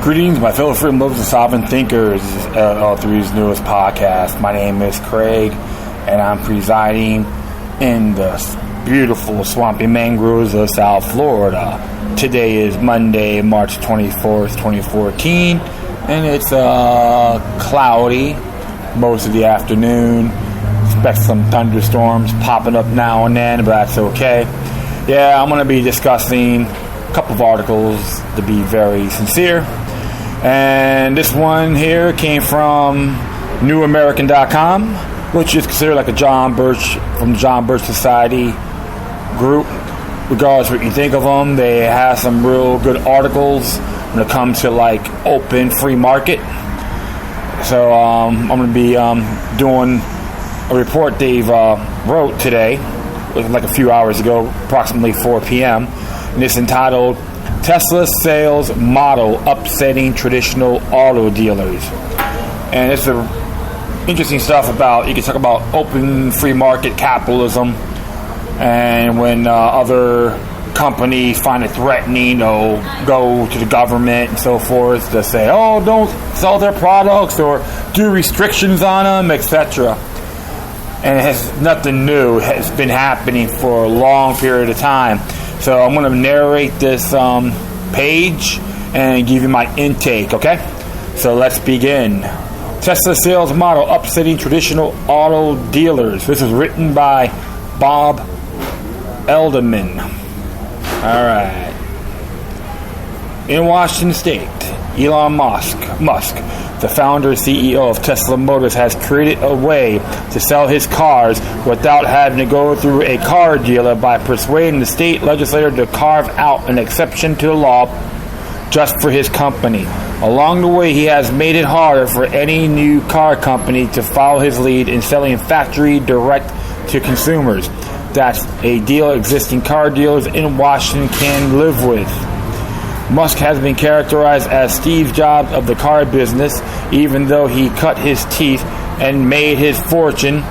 Greetings, my fellow freedom lovers and sovereign thinkers at L3's newest podcast. My name is Craig, and I'm presiding in the beautiful swampy mangroves of South Florida. Today is Monday, March 24th, 2014, and it's cloudy most of the afternoon. Expect some thunderstorms popping up now and then, but that's okay. Yeah, I'm going to be discussing a couple of articles, to be very sincere. And this one here came from Neo-Mercantilism, which is considered like a John Birch, from the John Birch Society group. Regardless of what you think of them, they have some real good articles when it comes to like open free market. So I'm going to be doing a report Dave wrote today, like a few hours ago, approximately 4 p.m. And it's entitled Tesla Sales Model Upsetting Traditional Auto Dealers. And it's interesting stuff about, you can talk about open free market capitalism, and when other companies find it threatening or go to the government and so forth to say, oh, don't sell their products or do restrictions on them, etc. And it has nothing new. It has been happening for a long period of time. So I'm going to narrate this page and give you my intake, okay? So let's begin. Tesla sales model upsetting traditional auto dealers. This is written by Bob Elderman. All right. In Washington State, Elon Musk, the founder and CEO of Tesla Motors, has created a way to sell his cars without having to go through a car dealer by persuading the state legislature to carve out an exception to the law just for his company. Along the way, he has made it harder for any new car company to follow his lead in selling factory direct to consumers. That's a deal existing car dealers in Washington can live with. Musk has been characterized as Steve Jobs of the car business, even though he cut his teeth and made his fortune,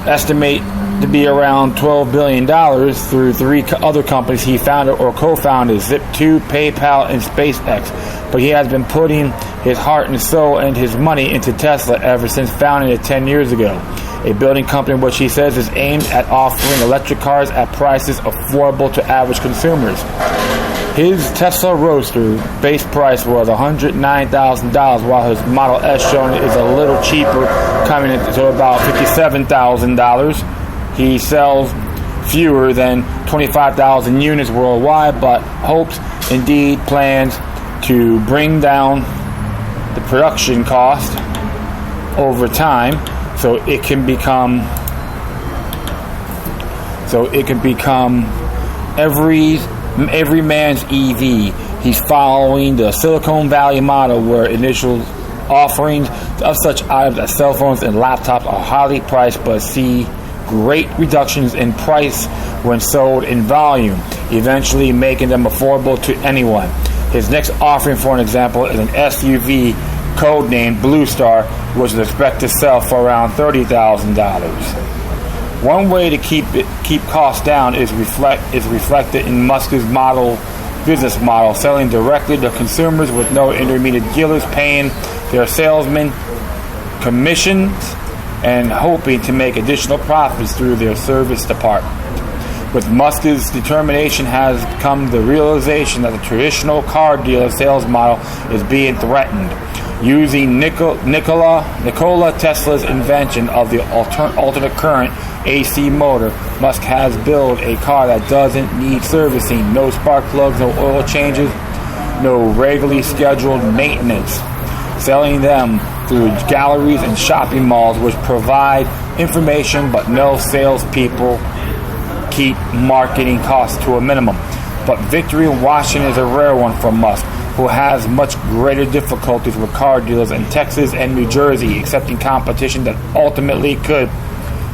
estimate to be around $12 billion, through three other companies he founded or co-founded, Zip2, PayPal, and SpaceX. But he has been putting his heart and soul and his money into Tesla ever since founding it 10 years ago. A building company which he says is aimed at offering electric cars at prices affordable to average consumers. His Tesla Roadster base price was $109,000, while his Model S shown is a little cheaper, coming to about $57,000. He sells fewer than 25,000 units worldwide, but hopes, indeed plans to bring down the production cost over time so it can become every man's EV. He's following the Silicon Valley model, where initial offerings of such items as cell phones and laptops are highly priced but see great reductions in price when sold in volume, eventually making them affordable to anyone. His next offering, for an example, is an SUV codenamed Blue Star, which is expected to sell for around $30,000. One way to keep costs down is reflected in Musk's business model, selling directly to consumers with no intermediate dealers paying their salesmen commissions and hoping to make additional profits through their service department. With Musk's determination has come the realization that the traditional car dealer sales model is being threatened. Using Nikola Tesla's invention of the alternate current AC motor, Musk has built a car that doesn't need servicing, no spark plugs, no oil changes, no regularly scheduled maintenance, selling them through galleries and shopping malls which provide information but no salespeople, keep marketing costs to a minimum. But victory in Washington is a rare one for Musk, who has much greater difficulties with car dealers in Texas and New Jersey accepting competition that ultimately could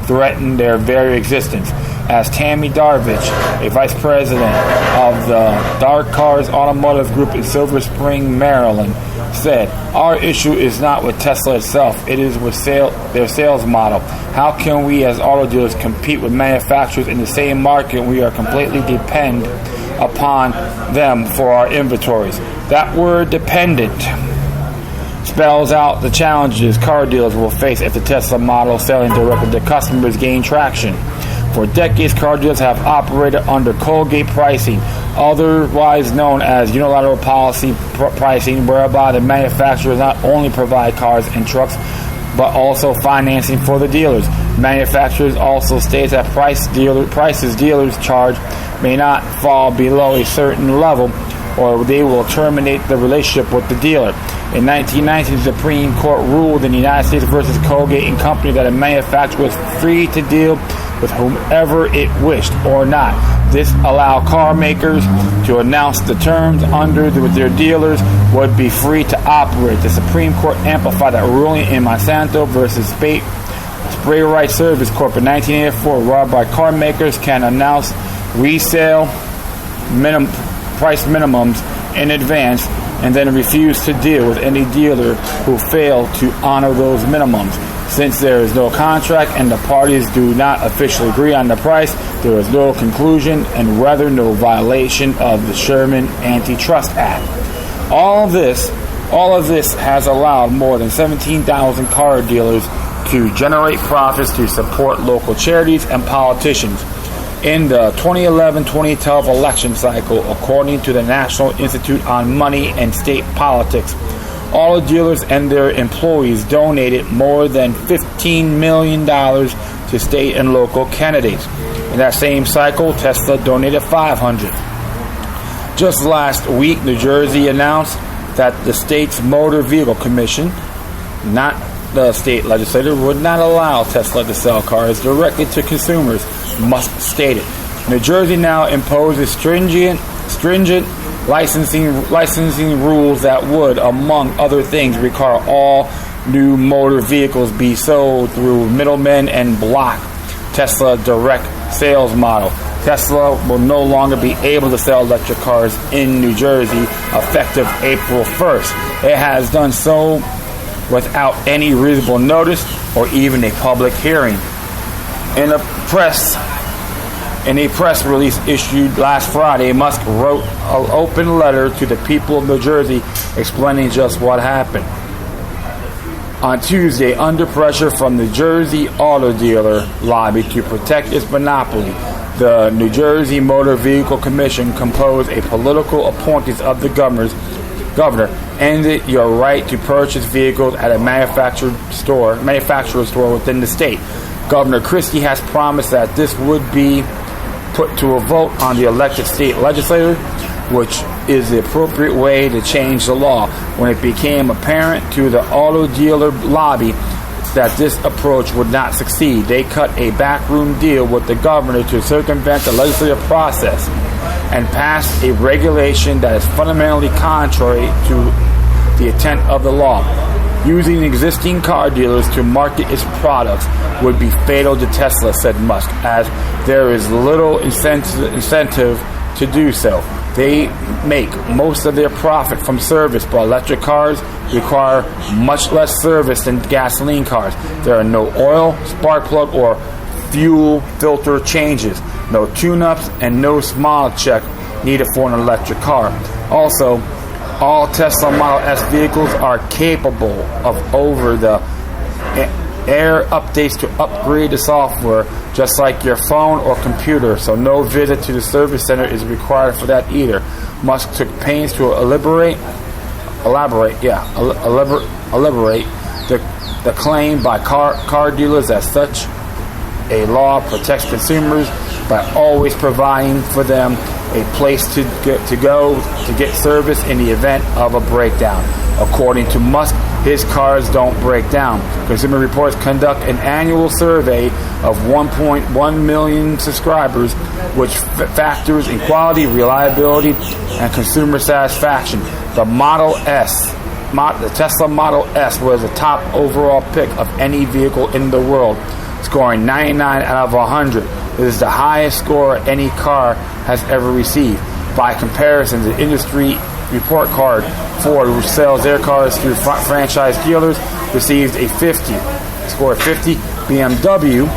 threaten their very existence. As Tammy Darvich, a vice president of the Dark Cars Automotive Group in Silver Spring, Maryland, said, "Our issue is not with Tesla itself, it is with their sales model. How can we as auto dealers compete with manufacturers in the same market when we are completely dependent upon them for our inventories. That word dependent spells out the challenges car dealers will face if the Tesla model selling directly to customers gain traction. For decades, car dealers have operated under Colgate pricing, otherwise known as unilateral policy pricing, whereby the manufacturers not only provide cars and trucks, but also financing for the dealers. Manufacturers also state that prices dealers charge may not fall below a certain level, or they will terminate the relationship with the dealer. In 1990, the Supreme Court ruled in the United States versus Colgate and Company that a manufacturer was free to deal with whomever it wished or not. This allowed car makers to announce the terms under which their dealers would be free to operate. The Supreme Court amplified that ruling in Monsanto versus Spray Right Service Corp. In 1984, whereby car makers can announce resale price minimums in advance and then refuse to deal with any dealer who failed to honor those minimums. Since there is no contract and the parties do not officially agree on the price, there is no conclusion and rather no violation of the Sherman Antitrust Act. All of this has allowed more than 17,000 car dealers to generate profits to support local charities and politicians. In the 2011-2012 election cycle, according to the National Institute on Money and State Politics, auto dealers and their employees donated more than $15 million to state and local candidates. In that same cycle, Tesla donated $500. Just last week, New Jersey announced that the state's Motor Vehicle Commission, not the state legislature, would not allow Tesla to sell cars directly to consumers, Musk stated. New Jersey now imposes stringent licensing rules that would, among other things, require all new motor vehicles be sold through middlemen and block Tesla direct sales model. Tesla will no longer be able to sell electric cars in New Jersey effective April 1st. It has done so without any reasonable notice or even a public hearing. In a press release issued last Friday, Musk wrote an open letter to the people of New Jersey explaining just what happened. On Tuesday, under pressure from the Jersey auto dealer lobby to protect its monopoly, the New Jersey Motor Vehicle Commission, composed of political appointees of the governor, ended your right to purchase vehicles at a manufacturer store within the state. Governor Christie has promised that this would be put to a vote on the elected state legislature, which is the appropriate way to change the law. When it became apparent to the auto dealer lobby that this approach would not succeed, they cut a backroom deal with the governor to circumvent the legislative process and passed a regulation that is fundamentally contrary to the intent of the law. Using existing car dealers to market its products would be fatal to Tesla, said Musk, as there is little incentive to do so. They make most of their profit from service, but electric cars require much less service than gasoline cars. There are no oil, spark plug, or fuel filter changes, no tune-ups, and no smog check needed for an electric car. Also, all Tesla Model S vehicles are capable of over-the-air updates to upgrade the software, just like your phone or computer, so no visit to the service center is required for that either. Musk took pains to elaborate the claim by car dealers that such a law protects consumers by always providing for them a place to go to get service in the event of a breakdown. According to Musk, his cars don't break down. Consumer Reports conduct an annual survey of 1.1 million subscribers, which factors in quality, reliability, and consumer satisfaction. The Tesla Model S was the top overall pick of any vehicle in the world, scoring 99 out of 100. It is the highest score any car has ever received. By comparison, the industry report card, Ford, which sells their cars through franchise dealers, received a 50. Score 50. BMW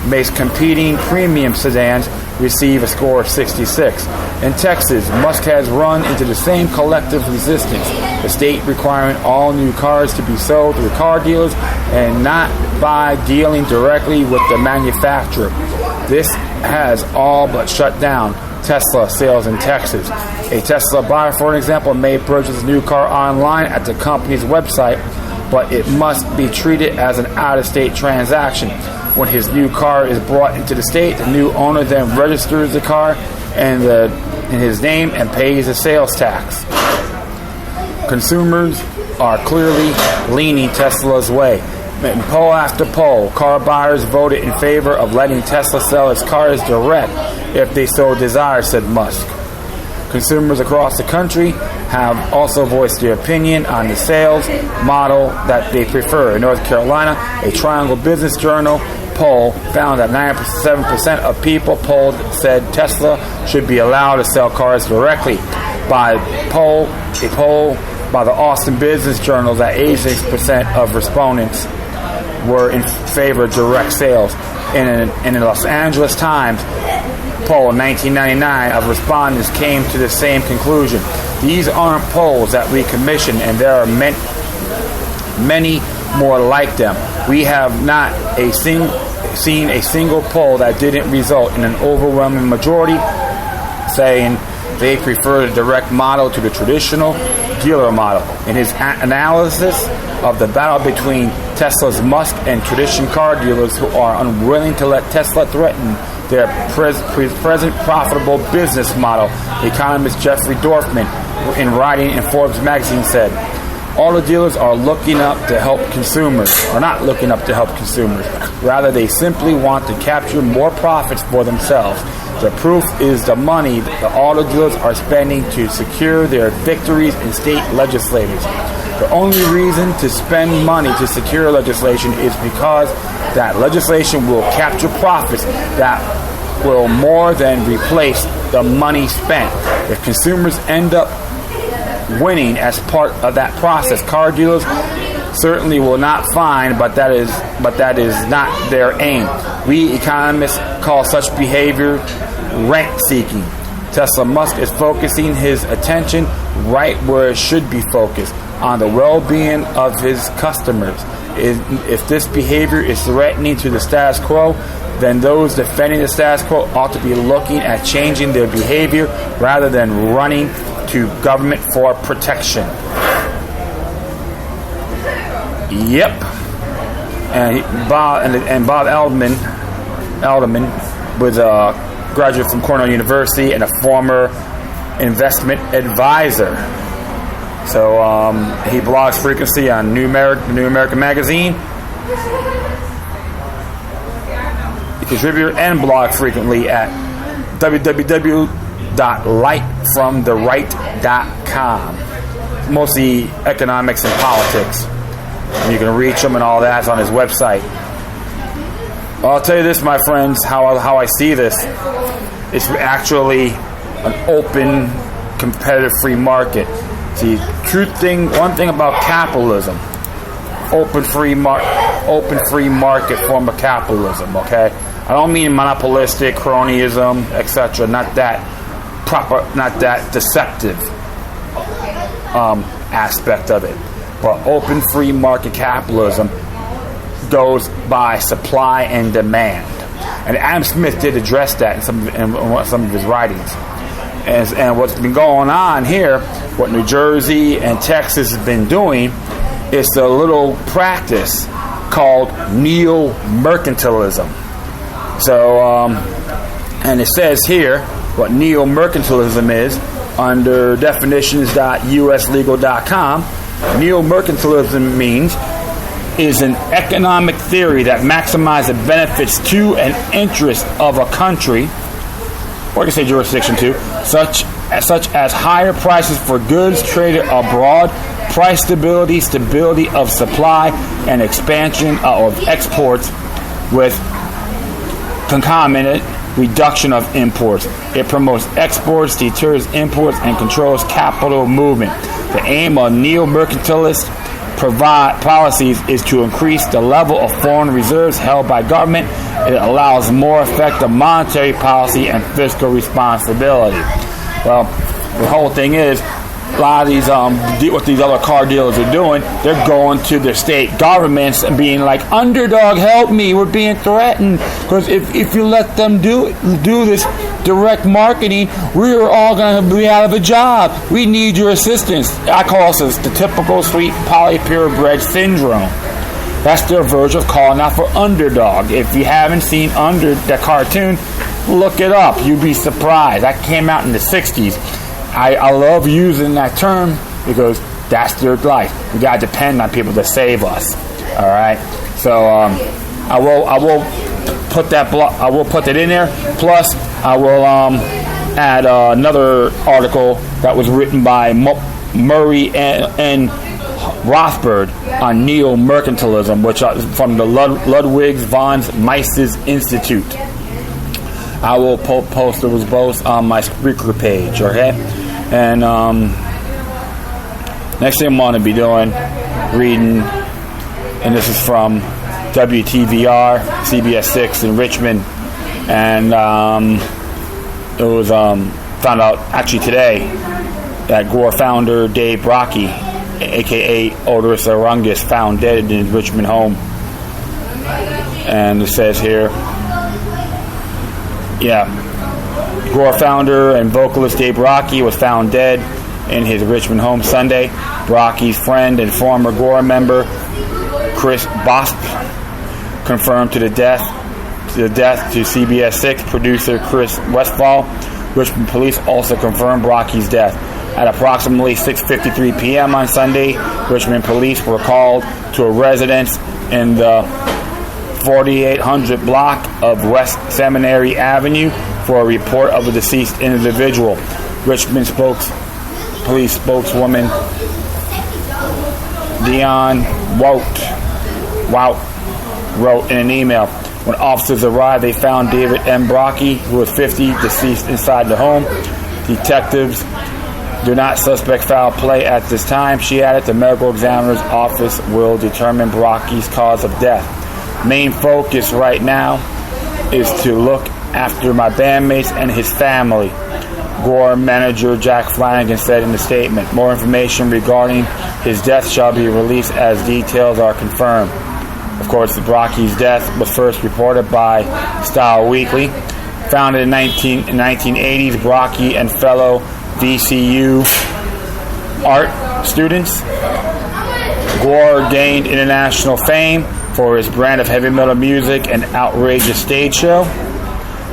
makes competing premium sedans, receive a score of 66. In Texas, Musk has run into the same collective resistance, the state requiring all new cars to be sold through car dealers and not by dealing directly with the manufacturer. This has all but shut down Tesla sales in Texas. A Tesla buyer, for example, may purchase a new car online at the company's website, but it must be treated as an out-of-state transaction. When his new car is brought into the state, the new owner then registers the car in his name and pays a sales tax. Consumers are clearly leaning Tesla's way. In poll after poll, car buyers voted in favor of letting Tesla sell its cars direct if they so desire, said Musk. Consumers across the country have also voiced their opinion on the sales model that they prefer. In North Carolina, a Triangle Business Journal poll found that 97% of people polled said Tesla should be allowed to sell cars directly. By a poll by the Austin Business Journal, that 86% of respondents were in favor of direct sales. In the Los Angeles Times poll in 1999 of respondents came to the same conclusion. These aren't polls that we commission, and there are many more like them. We have not seen a single poll that didn't result in an overwhelming majority saying they prefer the direct model to the traditional dealer model. In his analysis of the battle between Tesla's Musk and traditional car dealers who are unwilling to let Tesla threaten their present profitable business model, economist Jeffrey Dorfman, in writing in Forbes magazine, said, all the dealers are looking up to help consumers, or not looking up to help consumers. Rather, they simply want to capture more profits for themselves. The proof is the money that all the dealers are spending to secure their victories in state legislatures. The only reason to spend money to secure legislation is because that legislation will capture profits that will more than replace the money spent. If consumers end up winning as part of that process, car dealers certainly will not find, but that is not their aim. We economists call such behavior rent-seeking. Tesla Musk is focusing his attention right where it should be focused, on the well-being of his customers. If this behavior is threatening to the status quo, then those defending the status quo ought to be looking at changing their behavior rather than running to government for protection. Yep. And Bob Alderman was a graduate from Cornell University and a former investment advisor. So he blogs frequently on New American Magazine. He contributes and blogs frequently at www.lightfromtheright.com. Mostly economics and politics. And you can reach him and all that on his website. I'll tell you this, my friends, how I see this. It's actually an open, competitive free market. See, one thing about capitalism, open free market form of capitalism, okay? I don't mean monopolistic, cronyism, etc. Not that deceptive aspect of it. But open free market capitalism goes by supply and demand. And Adam Smith did address that in some of his writings. And what's been going on here, what New Jersey and Texas has been doing, is a little practice called Neo-Mercantilism. So, and it says here what Neo-Mercantilism is under definitions.uslegal.com. Neo-Mercantilism is an economic theory that maximizes benefits to and interest of a country, or I can say jurisdiction too, such as higher prices for goods traded abroad, price stability of supply, and expansion of exports with concomitant reduction of imports. It promotes exports, deters imports, and controls capital movement. The aim of neo-mercantilist policies is to increase the level of foreign reserves held by government It allows more effective monetary policy and fiscal responsibility. Well, the whole thing is, a lot of these, what these other car dealers are doing, they're going to their state governments and being like, underdog, help me, we're being threatened. Because if you let them do this direct marketing, we're all going to be out of a job. We need your assistance. I call this the typical sweet poly purebred syndrome. That's their version of calling out for underdog. If you haven't seen the cartoon, look it up. You'd be surprised. That came out in the 60s. I love using that term because that's their life. We gotta depend on people to save us. All right. So I will put that in there. Plus, I will add another article that was written by Murray and Rothbard on Neo-Mercantilism, which is from the Ludwig von Mises Institute. I will post those both on my Spreaker page, okay? And next thing I'm going to be reading, and this is from WTVR, CBS 6 in Richmond, and it was found out actually today that GWAR founder Dave Brockie, a.k.a. Oderus Urungus, found dead in his Richmond home. And it says here, GWAR founder and vocalist Dave Brockie was found dead in his Richmond home Sunday. Brockie's friend and former GWAR member Chris Bosp confirmed the death to CBS 6 producer Chris Westfall. Richmond police also confirmed Brockie's death. At approximately 6:53 p.m. on Sunday, Richmond police were called to a residence in the 4800 block of West Seminary Avenue for a report of a deceased individual. Richmond police spokeswoman Dion Wout wrote in an email, when officers arrived, they found David M. Brockie, who was 50, deceased inside the home. Detectives do not suspect foul play at this time. She added, the medical examiner's office will determine Brockie's cause of death. Main focus right now is to look after my bandmates and his family, GWAR manager Jack Flanagan said in the statement. More information regarding his death shall be released as details are confirmed. Of course, Brockie's death was first reported by Style Weekly. Founded in 1980s, Brockie and fellow VCU art students. GWAR gained international fame for his brand of heavy metal music and outrageous stage show.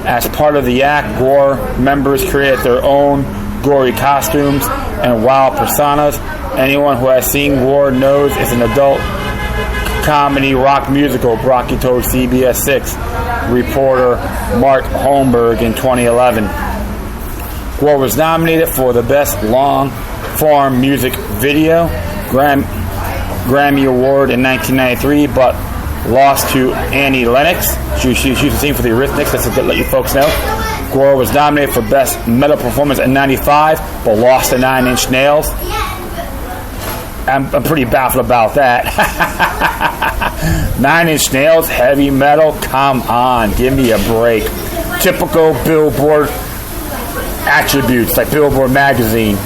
As part of the act, GWAR members created their own gory costumes and wild personas. Anyone who has seen GWAR knows it's an adult comedy rock musical, Brockie told CBS 6 reporter Mark Holmberg in 2011. GWAR was nominated for the Best Long-Form Music Video Grammy Award in 1993, but lost to Annie Lennox. She was seen for the Eurythmics, that's to let you folks know. GWAR was nominated for Best Metal Performance in 95, but lost to 9 Inch Nails. I'm pretty baffled about that. 9 Inch Nails, heavy metal, come on, give me a break. Typical Billboard attributes, like Billboard magazine.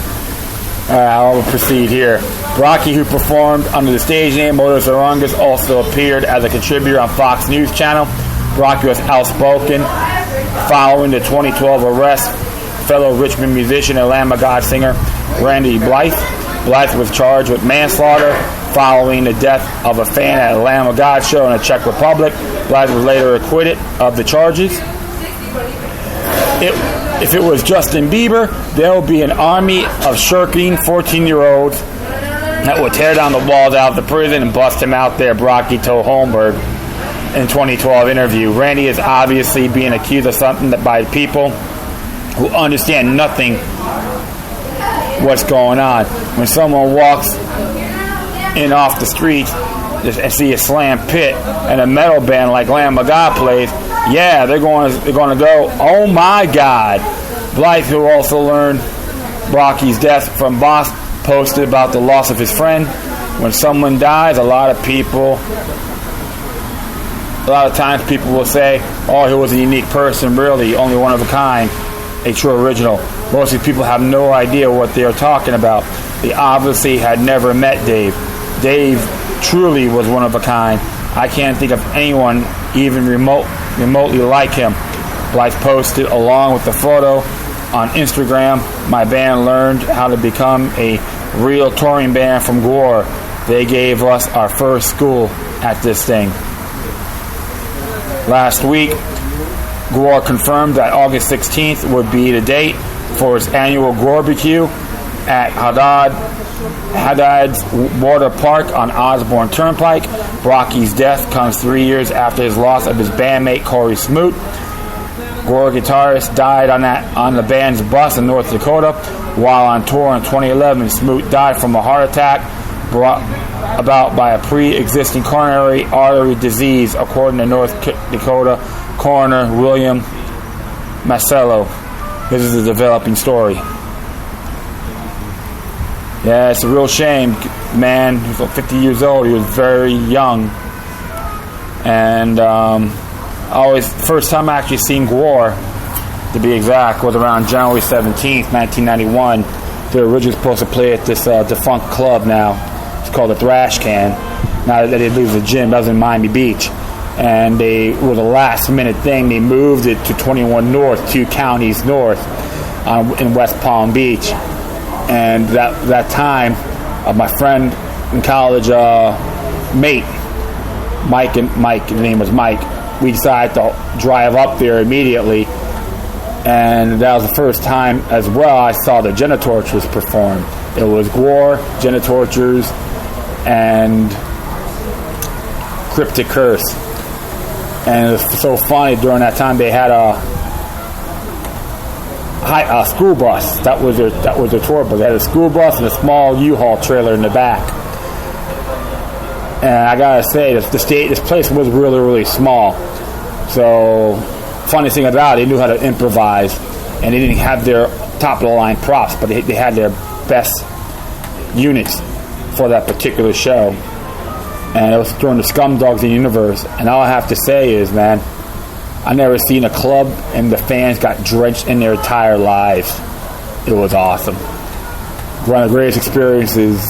I'll proceed here. Brockie, who performed under the stage name Oderus Urungus, also appeared as a contributor on Fox News Channel. Brockie was outspoken following the 2012 arrest fellow Richmond musician and Lamb of God singer Randy Blythe. Blythe was charged with manslaughter following the death of a fan at a Lamb of God show in the Czech Republic. Blythe was later acquitted of the charges. If it was Justin Bieber, there will be an army of shirking 14-year-olds that will tear down the walls out of the prison and bust him out there, Brockie told Holmberg in a 2012 interview. Randy is obviously being accused of something that by people who understand nothing what's going on. When someone walks in off the street and see a slam pit and a metal band like Lamb of God plays, yeah, they're going to go, oh my God. Blythe, who also learned Brockie's death from Boss, posted about the loss of his friend. When someone dies, a lot of people A lot of times people will say, oh, he was a unique person, really, only one of a kind, a true original. Most of these people have no idea what they are talking about. They obviously had never met Dave. Dave truly was one of a kind. I can't think of anyone even remotely like him. Blythe posted along with the photo on Instagram, my band learned how to become a real touring band from GWAR. They gave us our first school at this thing. Last week, GWAR confirmed that August 16th would be the date for its annual GWAR-BQ at Haddad's Water Park on Osborne Turnpike. Brockie's death comes 3 years after his loss of his bandmate Corey Smoot. GWAR guitarist died on the band's bus in North Dakota. While on tour in 2011, Smoot died from a heart attack brought about by a pre-existing coronary artery disease, according to North Dakota coroner William Masello. This is a developing story. Yeah, it's a real shame. Man, he was 50 years old. He was very young. And first time I actually seen GWAR, to be exact, was around January 17th, 1991. They were originally supposed to play at this defunct club now. It's called the Thrash Can. Now that they lose the gym, that was in Miami Beach. And they were the last minute thing. They moved it to 21 North, 2 counties north in West Palm Beach. And that time, my friend in college, mate, Mike, his name was Mike, we decided to drive up there immediately. And that was the first time as well I saw the Genitortures perform. It was GWAR, Genitortures, and Cryptic Curse. And it was so funny, during that time they had a school bus. That was their tour bus. They had a school bus and a small U-Haul trailer in the back. And I gotta say, this place was really, really small. So, funny thing about it, they knew how to improvise, and they didn't have their top of the line props, but they had their best units for that particular show. And it was during the Scumdogs of the Universe. And all I have to say is, man, I never seen a club and the fans got drenched in their entire lives. It was awesome. One of the greatest experiences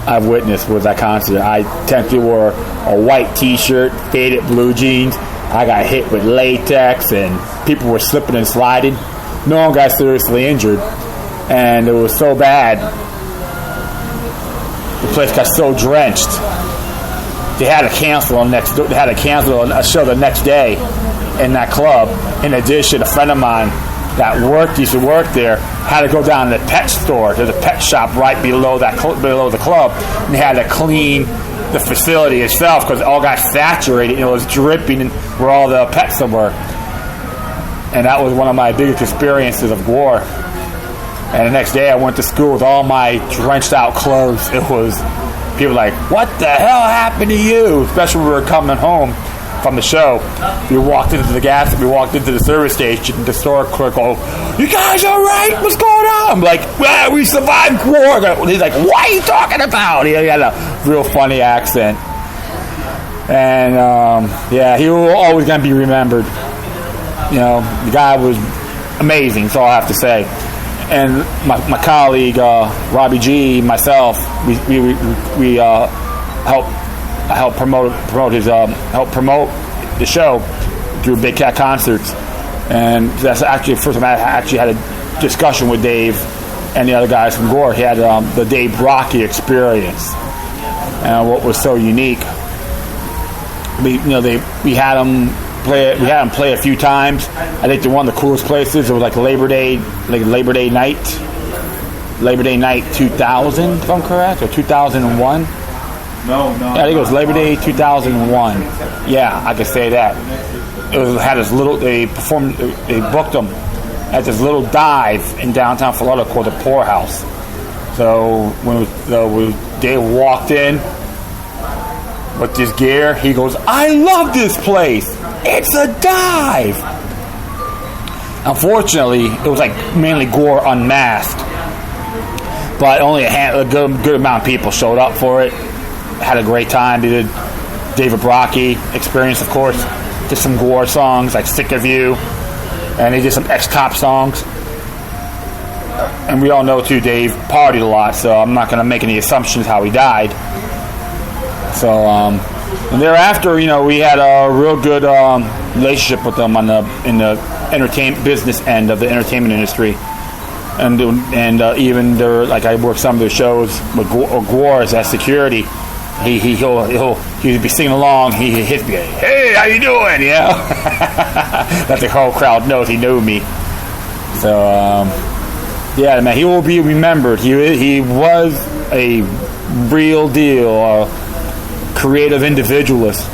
I've witnessed was that concert. I technically wore a white t-shirt, faded blue jeans. I got hit with latex and people were slipping and sliding. No one got seriously injured. And it was so bad. The place got so drenched. They had to cancel a show the next day in that club. In addition, a friend of mine that used to work there, had to go down to the pet store. There's a pet shop right below the club, and they had to clean the facility itself because it all got saturated and it was dripping where all the pets were. And that was one of my biggest experiences of GWAR. And the next day I went to school with all my drenched out clothes. It was people like, what the hell happened to you? Especially when we were coming home from the show. We walked into the service station. The store clerk goes, you guys all right? What's going on? I'm like, well, we survived GWAR. He's like, what are you talking about? He had a real funny accent. And he was always going to be remembered. You know, the guy was amazing, that's all I have to say. And my colleague Robbie G, myself, we helped promote the show through Big Cat Concerts, and that's actually the first time I actually had a discussion with Dave and the other guys from GWAR. He had the Dave Brockie experience, and what was so unique. We had him play a few times. I think one of the coolest places. It was like Labor Day night 2000, if I'm correct, or 2001. No. Yeah, I think it was Labor Day 2001. Yeah, I could say that. They booked them at this little dive in downtown Florida called the Poorhouse. So when Dave walked in with this gear, he goes, I love this place. It's a dive. Unfortunately, it was like mainly GWAR unmasked, but only a good amount of people showed up for it. Had a great time. They did Dave Brockie experience, of course. Did some GWAR songs like Sick of You, and he did some ex-cop songs. And we all know, too, Dave partied a lot, so I'm not going to make any assumptions how he died. So, and thereafter, we had a real good relationship with them in the entertainment business end of the entertainment industry. And even there, like I worked some of their shows with GWAR as security. He'd be singing along. He hit me, "Hey, how you doing?" That the whole crowd knows he knew me. So yeah, man, he will be remembered. He was a real deal, creative individualist.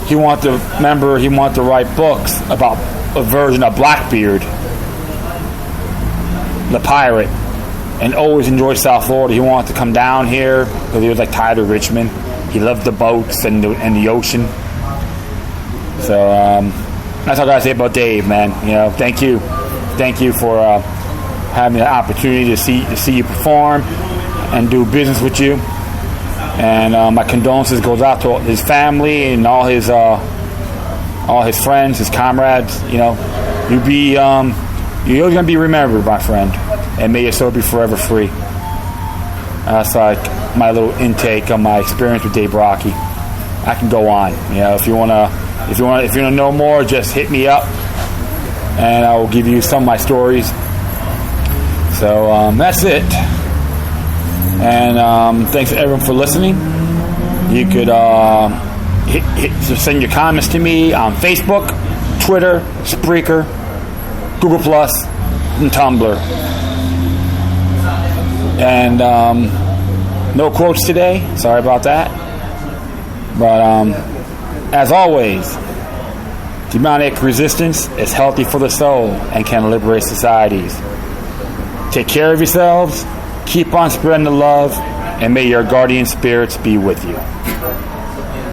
He wanted to write books about a version of Blackbeard, the pirate, and always enjoyed South Florida. He wanted to come down here because he was tired of Richmond. He loved the boats and the ocean. So that's all I gotta say about Dave, man. Thank you for having the opportunity to see you perform and do business with you. And my condolences goes out to his family and all his friends, his comrades. You're always gonna be remembered, my friend, and may your soul be forever free. That's like my little intake on my experience with Dave Brockie. I can go on. If you wanna know more, just hit me up, and I will give you some of my stories. So that's it. And thanks everyone for listening. You could send your comments to me on Facebook, Twitter, Spreaker, Google Plus, and Tumblr. And no quotes today. Sorry about that. But as always, demonic resistance is healthy for the soul and can liberate societies. Take care of yourselves. Keep on spreading the love, and may your guardian spirits be with you.